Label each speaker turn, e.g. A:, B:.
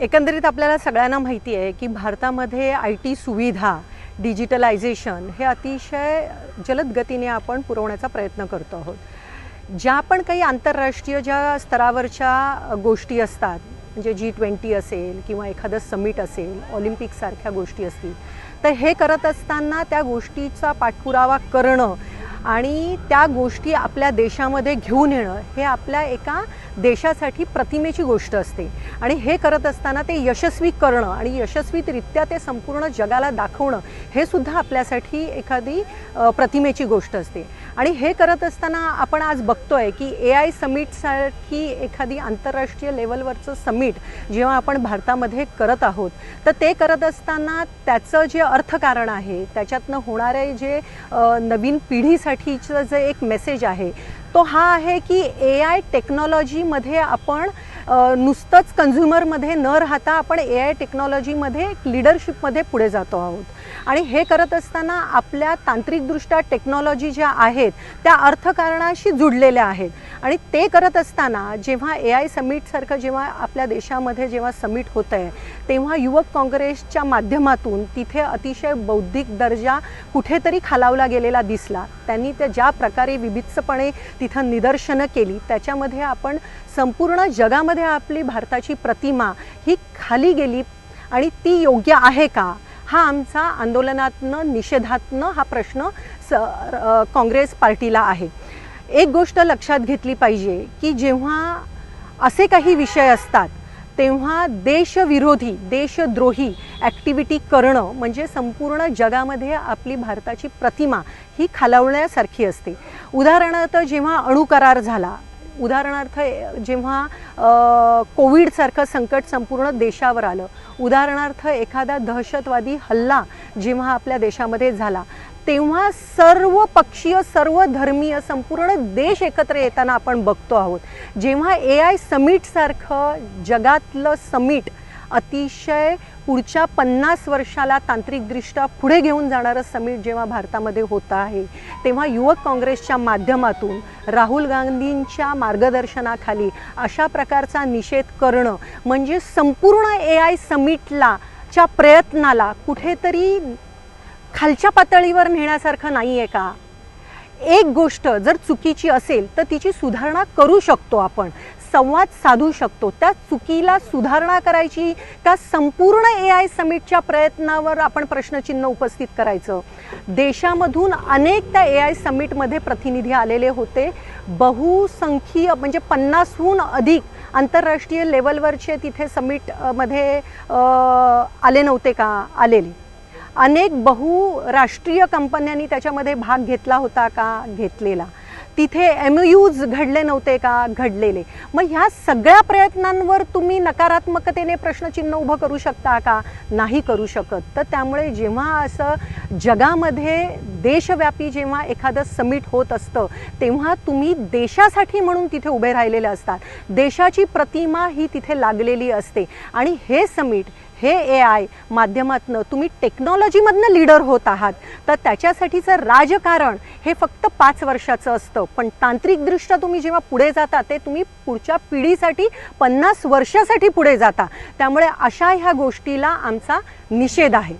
A: एकंदरीत आपल्याला सगळ्यांना माहिती आहे की भारतामध्ये IT सुविधा डिजिटलायझेशन हे अतिशय जलद गतीने आपण पुरवण्याचा प्रयत्न करतो आहोत। ज्या पण काही आंतरराष्ट्रीय ज्या स्तरावरच्या गोष्टी असतात, म्हणजे G20 असेल किंवा एखादं समिट असेल, ऑलिम्पिक सारख्या गोष्टी असतील, तर हे करत असताना त्या गोष्टीचा पाठपुरावा करणं आणि त्या गोष्टी आपल्या देशामध्ये घेऊन येणं हे आपल्या एका देशासाठी प्रतिमेची गोष्ट असते। आणि हे करत असताना ते यशस्वी करणं आणि यशस्वीरित्या ते संपूर्ण जगाला दाखवणं हे सुद्धा आपल्यासाठी एखादी प्रतिमेची गोष्ट असते। आणि हे करत असताना आपण आज बघतोय की AI समिटसारखी एखादी आंतरराष्ट्रीय लेवलवरचं समिट जेव्हा आपण भारतामध्ये करत आहोत, तर ते करत असताना त्याचं जे अर्थकारण आहे, त्याच्यातनं होणारे जे नवीन पिढीसाठीचं जे एक मेसेज आहे तो हा आहे की AI टेक्नॉलॉजीमध्ये आपण नुसतंच कन्झ्युमरमध्ये न राहता आपण AI टेक्नॉलॉजीमध्ये एक लीडरशिपमध्ये पुढे जातो आहोत। आणि हे करत असताना आपल्या तांत्रिकदृष्ट्या टेक्नॉलॉजी ज्या आहेत त्या अर्थकारणाशी जुडलेल्या आहेत। आणि ते करत असताना जेव्हा AI समिटसारखं जेव्हा आपल्या देशामध्ये जेव्हा समिट होतं आहे, तेव्हा युवक काँग्रेसच्या माध्यमातून तिथे अतिशय बौद्धिक दर्जा कुठेतरी खालावला गेलेला दिसला। त्यांनी ते ज्या प्रकारे विभित्सपणे तिथं निदर्शनं केली, त्याच्यामध्ये आपण संपूर्ण जगामध्ये आपली भारताची प्रतिमा ही खाली गेली आणि ती योग्य आहे का, हा आमचा आंदोलनातनं निषेधातनं हा प्रश्न काँग्रेस पार्टीला आहे। एक गोष्ट लक्षात घेतली पाहिजे की जेव्हा असे काही विषय असतात तेव्हा देशविरोधी देशद्रोही ॲक्टिव्हिटी करणं म्हणजे संपूर्ण जगामध्ये आपली भारताची प्रतिमा ही खालावण्यासारखी असते। उदाहरणार्थ जेव्हा अणुकरार झाला, उदाहरणार्थ जेव्हा कोविडसारखं संकट संपूर्ण देशावर आलं, उदाहरणार्थ एखादा दहशतवादी हल्ला जेव्हा आपल्या देशामध्ये झाला, तेव्हा सर्व पक्षीय सर्व धर्मीय संपूर्ण देश एकत्र येताना आपण बघतो आहोत। जेव्हा AI समिटसारखं जगातलं समिट अतिशय पुढच्या 50 वर्षाला तांत्रिकदृष्ट्या पुढे घेऊन जाणारं समिट जेव्हा भारतामध्ये होतं आहे, तेव्हा युवक काँग्रेसच्या माध्यमातून राहुल गांधींच्या मार्गदर्शनाखाली अशा प्रकारचा निषेध करणं म्हणजे संपूर्ण AI समिटला च्या प्रयत्नाला कुठेतरी खालच्या पातळीवर नेण्यासारखं नाही आहे का? एक गोष्ट जर चुकीची असेल तर तिची सुधारणा करू शकतो, आपण संवाद साधू शकतो। त्या चुकीला सुधारणा करायची का संपूर्ण AI समिटच्या प्रयत्नावर आपण प्रश्नचिन्ह उपस्थित करायचं? देशामधून अनेक त्या AI समिटमध्ये प्रतिनिधी आलेले होते, बहुसंख्य म्हणजे 50हून अधिक आंतरराष्ट्रीय लेवलवरचे तिथे समिटमध्ये आले नव्हते का? आलेले अनेक बहुराष्ट्रीय कंपन्यांनी त्याच्यामध्ये भाग घेतला होता का? घेतलेला। तिथे MOUs घडले नव्हते का? घडलेले। मग ह्या सगळ्या प्रयत्नांवर तुम्ही नकारात्मकतेने प्रश्नचिन्ह उभं करू शकता का? नाही करू शकत। तर त्यामुळे जेव्हा असं जगामध्ये देशव्यापी जेव्हा एखादं समिट होत असतं, तेव्हा तुम्ही देशासाठी म्हणून तिथे उभे राहिलेले असतात, देशाची प्रतिमा ही तिथे लागलेली असते। आणि हे समिट हे AI माध्यमातनं तुम्ही टेक्नॉलॉजीमधनं लीडर होत आहात, तर त्याच्यासाठीचं राजकारण हे फक्त 5 वर्षाचं असतं, पण तांत्रिकदृष्ट्या तुम्ही जेव्हा पुढे जाता ते तुम्ही पुढच्या पिढीसाठी 50 वर्षासाठी पुढे जाता। त्यामुळे अशा ह्या गोष्टीला आमचा निषेध आहे।